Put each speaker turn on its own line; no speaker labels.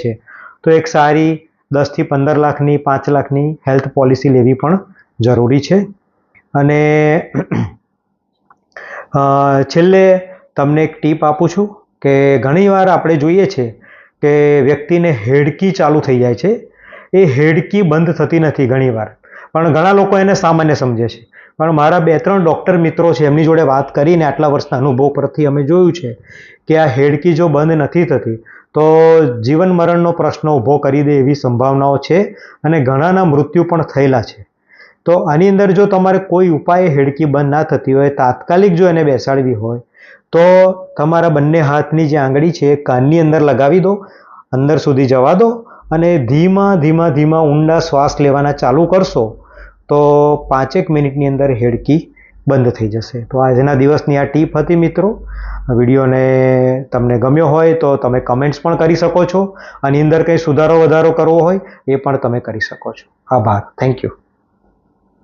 છે તો એક સારી 10 થી 15 લાખની 5 લાખની હેલ્થ પોલિસી લેવી પણ જરૂરી છે। અને છેલ્લે તમને એક ટીપ આપું છું કે ઘણીવાર આપણે જોઈએ છે કે વ્યક્તિને હેડકી ચાલુ થઈ જાય છે, એ હેડકી બંધ થતી નથી ઘણીવાર, પણ ઘણા લોકો એને સામાન્ય સમજે છે। પણ મારા 2-3 ડૉક્ટર મિત્રો છે, એમની જોડે વાત કરીને આટલા વર્ષના અનુભવ પરથી અમે જોયું છે કે આ હેડકી જો બંધ નથી થતી તો જીવન મરણનો પ્રશ્ન ઊભો કરી દે એવી સંભાવનાઓ છે અને ઘણાના મૃત્યુ પણ થયેલા છે। તો આની અંદર જો તમારે કોઈ ઉપાય હેડકી બંધ ના થતી હોય, તાત્કાલિક જો એને બેસાડવી હોય તો તમારા બંને હાથની જે આંગળી છે એ કાનની અંદર લગાવી દો, અંદર સુધી જવા દો અને ધીમા ધીમા ધીમા ઊંડા શ્વાસ લેવાના ચાલુ કરશો તો 5 મિનિટની અંદર હેડકી બંધ થઈ જશે। તો આજના દિવસની આ ટીપ હતી મિત્રો। વિડીયોને તમને ગમ્યો હોય તો તમે કમેન્ટ્સ પણ કરી શકો છો, આની અંદર કંઈ સુધારો વધારો કરવો હોય એ પણ તમે કરી શકો છો। આભાર, થેન્ક યુ।